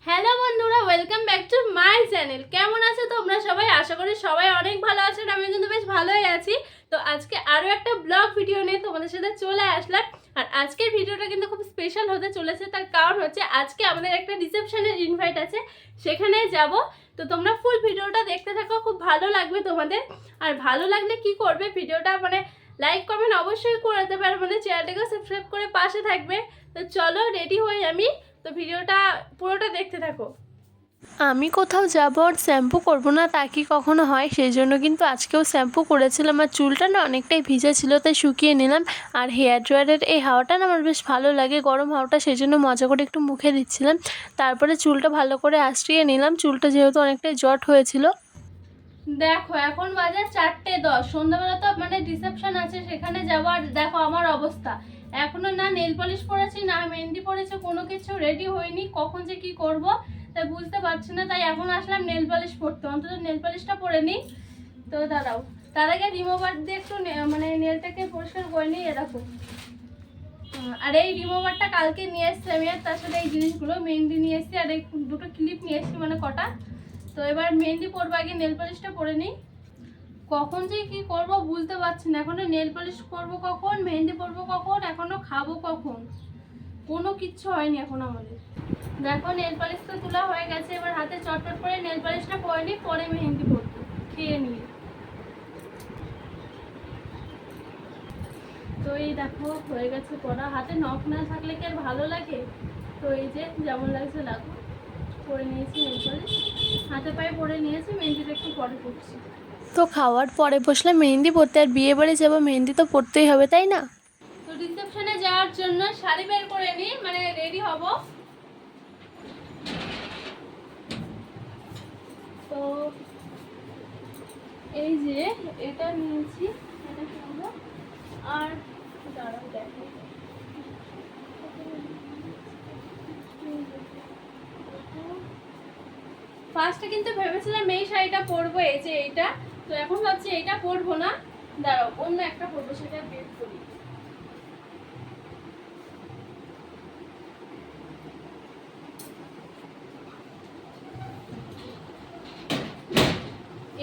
Hello বন্ধুরা, welcome back to my channel. কেমন আছো তোমরা সবাই? আশা করি সবাই অনেক ভালো আছেন। আমি কিন্তু বেশ ভালোই আছি। তো আজকে আরও একটা ব্লগ ভিডিও নিয়ে তোমাদের সাথে চলে আসলাম। আর আজকের ভিডিওটা কিন্তু খুব স্পেশাল হতে চলেছে। তার কারণ হচ্ছে আজকে আমাদের একটা রিসেপশনের ইনভাইট আছে, সেখানে যাব। তো তোমরা ফুল ভিডিওটা দেখতে থাকো, খুব ভালো লাগবে তোমাদের। আর ভালো লাগলে কি করবে, ভিডিওটা লাইক কমেন্ট অবশ্যই করে দেবে, আর চ্যানেলটাকে সাবস্ক্রাইব করে পাশে থাকবে। তো চলো রেডি হই আমি। তো ভিডিওটা পুরোটা দেখতে থাকো। আমি কোথাও যাব আর শ্যাম্পু করবো না তা কি কখনো হয়? সেই জন্য কিন্তু আজকেও শ্যাম্পু করেছিলাম। আর চুলটা না অনেকটাই ভিজা ছিল, তাই শুকিয়ে নিলাম। আর হেয়ার ড্রায়ারের এই হাওয়াটা না আমার বেশ ভালো লাগে, গরম হাওয়াটা, সেই জন্য মজা করে একটু মুখে দিচ্ছিলাম। তারপরে চুলটা ভালো করে আঁচড়িয়ে নিলাম, চুলটা যেহেতু অনেকটাই জট হয়েছিল। দেখো এখন বাজে 4:10, সন্ধ্যাবেলা তো রিসেপশন আছে, সেখানে যাবো। আর দেখো আমার অবস্থা, এখনো না নেল পলিশ পরেছি না মেহেন্দি পরেছে, কোনো কিছু রেডি হয়নি। কখন যে কি করব তাই বুঝতে পারছি না, তাই এখন আসলাম নেল পলিশ পরতে। অন্তত নেল পলিশটা পরে নিই। তো দাঁড়াও, তার আগে রিমুভার দিয়ে একটু নেলটাকে পরিষ্কার করে নিই। এরকম। আর এই রিমুভারটা কালকে নিয়ে এসছি আমি, আর তার সাথে এই জিনিসগুলো মেহেন্দি নিয়ে এসছি, আর এই দুটো ক্লিপ নিয়ে এসছি, কটা। তো এবার মেহেন্দি পরবো, আগে নেল পলিশটা পরে নিই। কখন যে কি করব বুঝতে পারছি না। এখনো নেল পলিশ করবো কখন, মেহেন্দি পরবো কখন, এখনো খাবো কখন, কোনো কিচ্ছু হয়নি এখন আমাদের। দেখো নেল পলিশ তো তোলা হয়ে গেছে, এবার হাতে চটপট করে নেল পলিশটা পরে নিই, পরে মেহেন্দি পরবো খেয়ে নিয়ে। তো এই দেখো হয়ে গেছে পরা। হাতে নখ না থাকলে কি আর ভালো লাগে? তো এই যে যেমন লাগছে লাগো, পরে নিয়েছি নেল পলিশ, হাতে পায়ে পরে নিয়েছি। মেহেন্দিটা একটু পরে পড়ছি। তো খাওয়ার পরে বসলে মেহেন্দি পরতে, আর বিয়ে বাড়ি যাবো, মেহেন্দি তো পরতেই হবে, তাই না? তো রিসেপশনে যাওয়ার জন্য শাড়ি বের করে নিই, রেডি হব। তো এই যে এটা নিয়েছি, এটা কিনবো। আর দাঁড়াও দেখো, ফার্স্টে কিন্তু ভেবেছিলাম এই শাড়িটা পরবো, এই যে এইটা। তো এখন ভাবছি এইটা পরবো না, দাঁড়াও অন্য একটা পরবো, সেটা বের করি।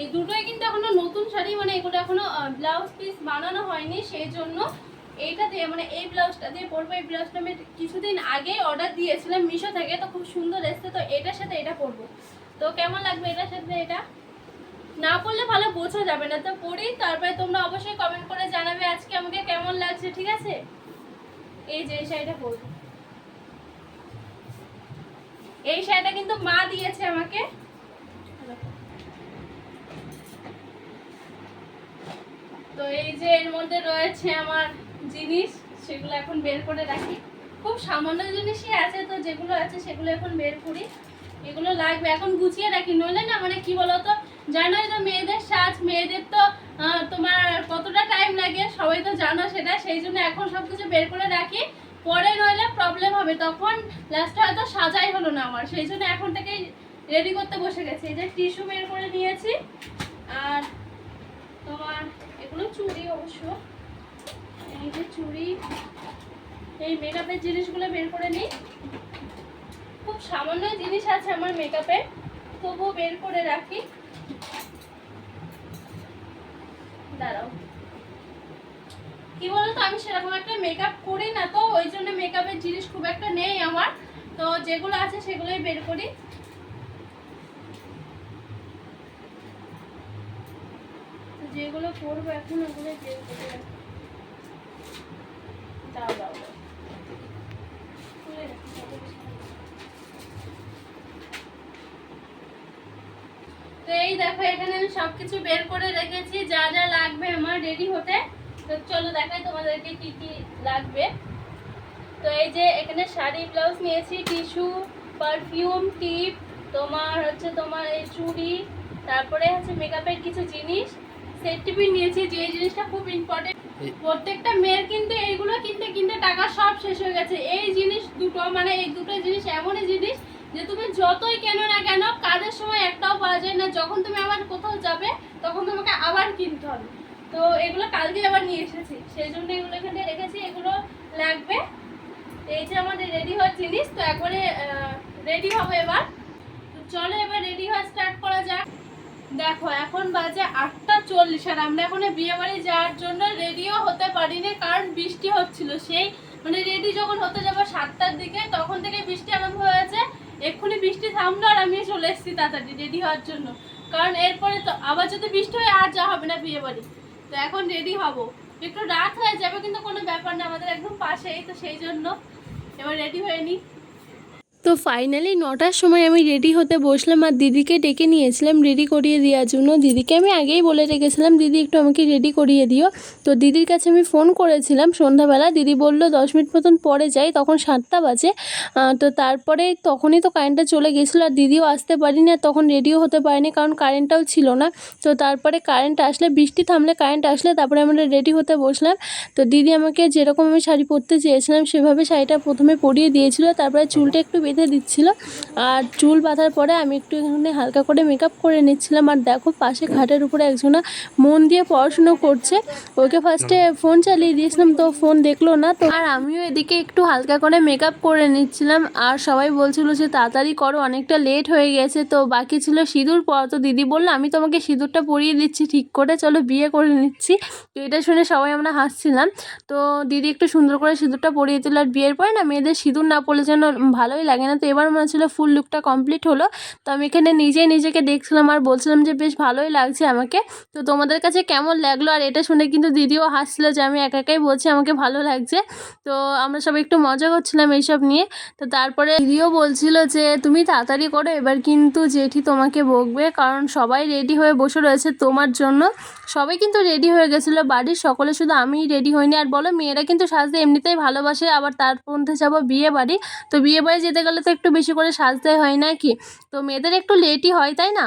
এই দুটোই কিন্তু এখনো নতুন শাড়ি, এগুলো এখনো ব্লাউজ পিস বানানো হয়নি, সেই জন্য এইটা দিয়ে এই ব্লাউজটা দিয়ে পরবো। এই ব্লাউজটা আমি কিছুদিন আগে অর্ডার দিয়েছিলাম মিশো থেকে, তো খুব সুন্দর এসছে। তো এটার সাথে এটা পরবো। তো কেমন লাগবে এটার সাথে এটা? না পরলে ভালো বোঝা যাবে না, তো পরি, তারপরে তোমরা অবশ্যই কমেন্ট করে জানাবে আজকে আমাকে কেমন লাগছে, ঠিক আছে? এই যে এই শাড়িটা পরবো। এই শাড়িটা কিন্তু মা দিয়েছে আমাকে। তো এই যে এর মধ্যে রয়েছে আমার জিনিস, সেগুলো এখন বের করে রাখি। খুব সামান্য জিনিসই আছে, তো যেগুলো আছে সেগুলো এখন বের করি। এগুলো লাগবে, এখন গুছিয়ে রাখি, নইলে না কি বলতো, জানোই তো মেয়েদের সাজ, মেয়েদের তো তোমার কতটা টাইম লাগে সবাই তো জানো সেটা। সেই জন্য এখন সবকিছু বের করে রাখি, পরে নইলে প্রবলেম হবে, তখন লাস্টে হয়তো সাজাই হলো না আমার। সেই জন্য এখন থেকেই রেডি করতে বসে গেছি। এই যে টিস্যু বের করে নিয়েছি, আর তোমার এগুলো চুড়ি, অবশ্য এই যে চুড়ি, এই মেকআপের জিনিসগুলো বের করে নিই। খুব সামান্য জিনিস আছে আমার মেকআপে, তবুও বের করে রাখি। দাঁড়াও, কি বলতো, আমি সেরকম একটা মেকআপ করি না, তো ওই জন্য মেকআপের জিনিস খুব একটা নেই আমার। তো যেগুলো আছে সেগুলোই বের করি। যেগুলো করবো এখন ওগুলোই বের করে রাখি। দাও দাও দাও, খুলে রাখি। তো এই দেখো, এখানে আমি সবকিছু বের করে রেখেছি, যা যা লাগবে আমার রেডি হতে। তো চলো দেখাই তোমাদেরকে কি কি লাগবে। তো এই যে এখানে শাড়ি ব্লাউজ নিয়েছি, টিস্যু, পারফিউম, টিপ, তোমার এই চুড়ি, তারপরে হচ্ছে মেকআপের কিছু জিনিস, সেট টিপি নিয়েছি, যে এই জিনিসটা খুব ইম্পর্টেন্ট। প্রত্যেকটা মেয়ের কিন্তু এইগুলো কিনতে কিনতে টাকা সব শেষ হয়ে গেছে। এই জিনিস দুটো, এই দুটো জিনিস এমনই জিনিস যে তুমি যতই কেনো না কেন, কাজের সময় একটাও পাওয়া যায় না। যখন তুমি আবার কোথাও যাবে তখন তোমাকে আবার কিনতে হবে। তো এগুলো কালকে আবার নিয়ে এসেছি, সেই জন্য এগুলো এখানে রেখেছি, এগুলো লাগবে। এই যে আমাদের রেডি হওয়ার জিনিস, তো একবারে রেডি হবো এবার। তো চলো এবার রেডি হওয়া স্টার্ট করা যাক। দেখো এখন বাজে 8:40 আর আমরা এখন বিয়ে বাড়ি যাওয়ার জন্য রেডিও হতে পারিনি, কারণ বৃষ্টি হচ্ছিল। সেই মানে রেডি যখন হতে যাবো 7টার দিকে, তখন থেকে বৃষ্টি আরম্ভ হয়েছে। এক্ষুনি বৃষ্টি থামলো আর আমি চলে এসেছি তাড়াতাড়ি রেডি হওয়ার জন্য, কারণ এরপরে তো আবার যদি বৃষ্টি হয় আর যাওয়া হবে না বিয়ে বাড়ি। তো এখন রেডি হব, একটু রাত হয়ে যাবে কিন্তু কোনো ব্যাপার না, আমাদের একদম পাশেই তো, সেই জন্য এবার রেডি হয়ে নিই। তো ফাইনালি 9টার সময় আমি রেডি হতে বসলাম আর দিদিকে ডেকে নিয়েছিলাম রেডি করিয়ে দেওয়ার জন্য। দিদিকে আমি আগেই বলে রেখেছিলাম দিদি একটু আমাকে রেডি করিয়ে দিও। তো দিদির কাছে আমি ফোন করেছিলাম সন্ধ্যাবেলা, দিদি বলল 10 মিনিট মতন পরে যাই, তখন 7টা বাজে। তো তারপরে তখনই তো কারেন্টটা চলে গেছিলো আর দিদিও আসতে পারিনি, আর তখন রেডিও হতে পারিনি কারণ কারেন্টটাও ছিল না। তো তারপরে কারেন্ট আসলে, বৃষ্টি থামলে কারেন্ট আসলে তারপরে আমরা রেডি হতে বসলাম। তো দিদি আমাকে যেরকম আমি শাড়ি পরতে চেয়েছিলাম সেভাবে শাড়িটা প্রথমে পরিয়ে দিয়েছিল, তারপরে চুলটা একটু বেঁধে দিচ্ছিল। আর চুল বাঁধার পরে আমি একটু এখানে হালকা করে মেকআপ করে নিচ্ছিলাম। আর দেখো পাশে খাটের উপরে একজনা মন দিয়ে পড়াশুনো করছে, ওকে ফার্স্টে ফোন চালিয়ে দিয়েছিলাম তো ফোন দেখলো না। তো আর আমিও এদিকে একটু হালকা করে মেকআপ করে নিচ্ছিলাম, আর সবাই বলছিল যে তাড়াতাড়ি করো অনেকটা লেট হয়ে গেছে। তো বাকি ছিল সিঁদুর পরা, তো দিদি বললো আমি তোমাকে সিঁদুরটা পরিয়ে দিচ্ছি ঠিক করে, চলো বিয়ে করে নিচ্ছি। তো এটা শুনে সবাই আমরা হাসছিলাম। তো দিদি একটু সুন্দর করে সিঁদুরটা পরিয়ে দিল। আর বিয়ের পরে না মেয়েদের সিঁদুর না পরলে যেন ভালোই লাগে না। তো এবার মনে হচ্ছিলো ফুল লুকটা কমপ্লিট হলো। তো আমি এখানে নিজেই নিজেকে দেখছিলাম আর বলছিলাম যে বেশ ভালোই লাগছে আমাকে। তো তোমাদের কাছে কেমন লাগলো? আর এটা শুনে কিন্তু দিদিও হাসছিল যে আমি একা একাই বলছি আমাকে ভালো লাগছে। তো আমরা সবাই একটু মজা করছিলাম এইসব নিয়ে। তো তারপরে দিদিও বলছিল যে তুমি তাড়াতাড়ি করো, এবার কিন্তু জেঠি তোমাকে বকবে, কারণ সবাই রেডি হয়ে বসে রয়েছে তোমার জন্য। সবাই কিন্তু রেডি হয়ে গেছিলো বাড়ির সকলে, শুধু আমিই রেডি হইনি। আর বলো মেয়েরা কিন্তু সাজতে এমনিতেই ভালোবাসে, আবার তার মধ্যে যাবো বিয়ে বাড়ি। তো বিয়ে বাড়ি যেতে গেলে তো একটু বেশি করে সাজতে হয় নাকি, তো মেয়েদের একটু লেটই হয় তাই না।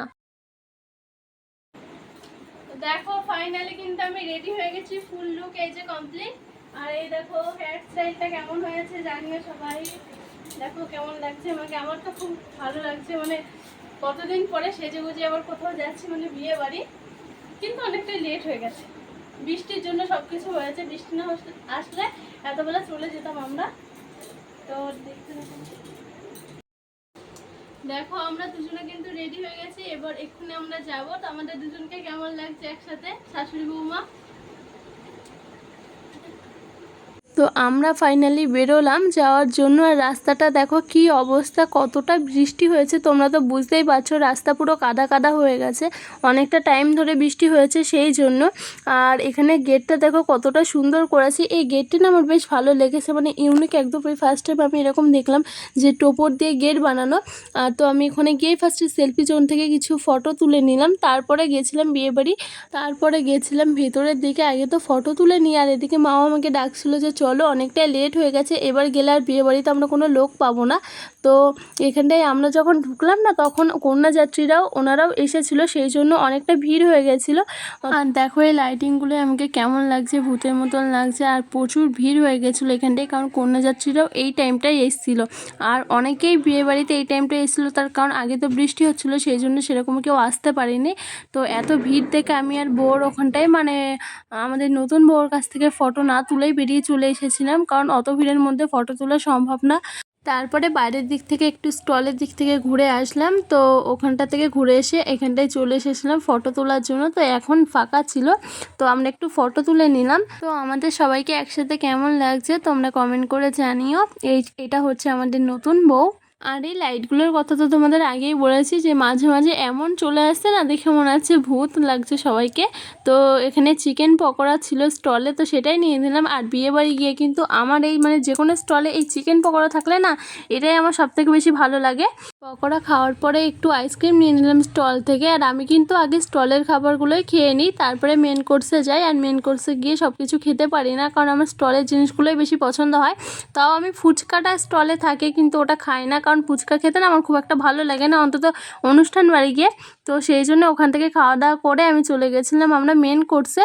দেখো ফাইনালি কিন্তু আমি রেডি হয়ে গেছি, ফুল লুক এই যে কমপ্লিট। আর এই দেখো হেয়ার স্টাইলটা কেমন হয়েছে জানিও সবাই, দেখো কেমন লাগছে আমাকে। আমার তো খুব ভালো লাগছে, মানে কতদিন পরে সেজে গুজে আবার কোথাও যাচ্ছি, মানে বিয়ে বাড়ি। কিন্তু অনেকটাই লেট হয়ে গেছে, বৃষ্টির জন্য সব কিছু হয়েছে। বৃষ্টি না আসলে এতবেলা চলে যেতাম আমরা। তো দেখো আমরা দুজনে কিন্তু রেডি হয়ে গেছি, এবার এক্ষুনি আমরা যাবো। তো আমাদের দুজনকে কেমন লাগছে একসাথে, শাশুড়ি বৌমা। তো আমরা ফাইনালি বেরোলাম যাওয়ার জন্য। আর রাস্তাটা দেখো কি অবস্থা, কতটা বৃষ্টি হয়েছে তোমরা তো বুঝতেই পারছো, রাস্তা পুরো কাদা কাদা হয়ে গেছে, অনেকটা টাইম ধরে বৃষ্টি হয়েছে সেই জন্য। আর এখানে গেটটা দেখো কতটা সুন্দর করেছে, এই গেটটি না আমার বেশ ভালো লেগেছে, মানে ইউনিক একদম। ফার্স্ট টাইম আমি এরকম দেখলাম যে টোপর দিয়ে গেট বানানো। তো আমি ওখানে গিয়ে ফার্স্টে সেলফি জোন থেকে কিছু ফটো তুলে নিলাম, তারপরে গেছিলাম বিয়েবাড়ি। তারপরে গেছিলাম ভেতরের দিকে, আগে তো ফটো তুলে নিই। আর এদিকে মাও আমাকে ডাকছিল যে চলো অনেকটাই লেট হয়ে গেছে, এবার গেলে আর বিয়ে বাড়িতে আমরা কোনো লোক পাবো না। তো এখানটায় আমরা যখন ঢুকলাম না তখন কন্যাযাত্রীরাও ওনারাও এসেছিলো, সেই জন্য অনেকটা ভিড় হয়ে গেছিলো। আর দেখো এই লাইটিংগুলো আমাকে কেমন লাগছে, ভূতের মতন লাগছে। আর প্রচুর ভিড় হয়ে গেছিলো এখানটায়, কারণ কন্যাযাত্রীরাও এই টাইমটাই এসেছিলো। আর অনেকেই বিয়ে বাড়িতে এই টাইমটাই এসেছিলো, তার কারণ আগে তো বৃষ্টি হচ্ছিলো সেই জন্য সেরকম কেউ আসতে পারেনি। তো এত ভিড় দেখে আমি আর বউর ওখানটায়, মানে আমাদের নতুন বউর কাছ থেকে ফটো না তুলেই বেরিয়ে চলে এসেছিলাম, কারণ অত ভিড়ের মধ্যে ফটো তোলা সম্ভব না। তারপরে বাইরের দিক থেকে একটু স্টলের দিক থেকে ঘুরে আসলাম, তো ওখানটা থেকে ঘুরে এসে এখানটায় চলে এসেছিলাম ফটো তোলার জন্য। তো এখন ফাঁকা ছিল, তো আমরা একটু ফটো তুলে নিলাম। তো আমাদের সবাইকে একসাথে কেমন লাগছে তোমরা কমেন্ট করে জানিও। এটা হচ্ছে আমাদের নতুন বউ। আর এই লাইটগুলোর কথা তো তোমাদের আগেই বলেছি যে মাঝে মাঝে এমন চলে আসছে না, দেখে মনে হচ্ছে ভূত লাগছে সবাইকে। তো এখানে চিকেন পকোড়া ছিল স্টলে, তো সেটাই নিয়ে নিলাম। আর বিয়ে বাড়ি গিয়ে কিন্তু আমার এই মানে যে কোনো স্টলে এই চিকেন পকোড়া থাকলে না, এটাই আমার সবথেকে বেশি ভালো লাগে। পকোড়া খাওয়ার পরে একটু আইসক্রিম নিয়ে নিলাম স্টল থেকে। আর আমি কিন্তু আগে স্টলের খাবারগুলোই খেয়ে নিই, তারপরে মেন কোর্সে যাই। আর মেন কোর্সে গিয়ে সব কিছু খেতে পারি না, কারণ আমার স্টলের জিনিসগুলোই বেশি পছন্দ হয়। তাও আমি ফুচকাটা স্টলে থাকে কিন্তু ওটা খাই না, কারণ ফুচকা খেতে না আমার খুব একটা ভালো লাগে না, অন্তত অনুষ্ঠান বাড়ি গিয়ে। তো সেই জন্য ওখান থেকে খাওয়া দাওয়া করে আমি চলে গেছিলাম আমরা মেন কোর্সে।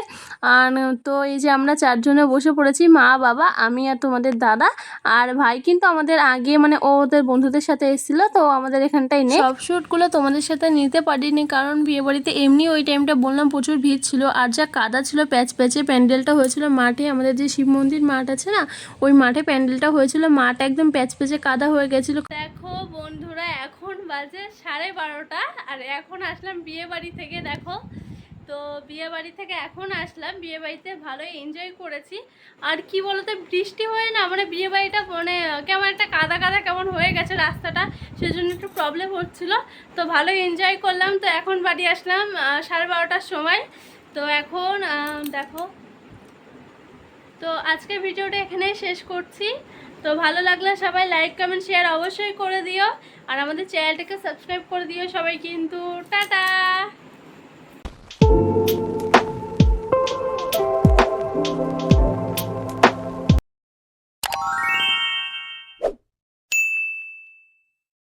আর তো এই যে আমরা চারজনে বসে পড়েছি, মা বাবা আমি আর তোমাদের দাদা। আর ভাই কিন্তু আমাদের আগে মানে ওদের বন্ধুদের সাথে এসেছিলো, তো আমাদের এখানটাই নেই। সব শ্যুটগুলো তোমাদের সাথে নিতে পারিনি, কারণ বিয়েবাড়িতে এমনি ওই টাইমটা বললাম প্রচুর ভিড় ছিল। আর যা কাদা ছিল প্যাচ প্যাচে, প্যান্ডেলটা হয়েছিল মাঠে, আমাদের যে শিব মন্দির মাঠ আছে না ওই মাঠে প্যান্ডেলটা হয়েছিল, মাঠ একদম প্যাচ প্যাচে কাদা হয়ে গেছিলো। দেখো বোন বন্ধুরা, এখন বাজে 12:30 আর এখন আসলাম বিয়ে বাড়ি থেকে। দেখো, তো বিয়ে বাড়ি থেকে এখন আসলাম। বিয়ে বাড়িতে ভালোই এনজয় করেছি। আর কি বলতো, বৃষ্টি হয়ে না মানে বিয়ে বাড়িটা মানে কেমন একটা কাদা কাদা কেমন হয়ে গেছে রাস্তাটা, সেজন্য একটু প্রবলেম হচ্ছিল। তো ভালোই এনজয় করলাম। তো এখন বাড়ি আসলাম 12:30টার সময়। তো এখন দেখো, তো আজকের ভিডিওটা এখানেই শেষ করছি। তো ভালো লাগলে সবাই লাইক কমেন্ট শেয়ার অবশ্যই করে দিও, আর আমাদের চ্যানেলটাকে সাবস্ক্রাইব করে দিও সবাই কিন্তু। টাটা।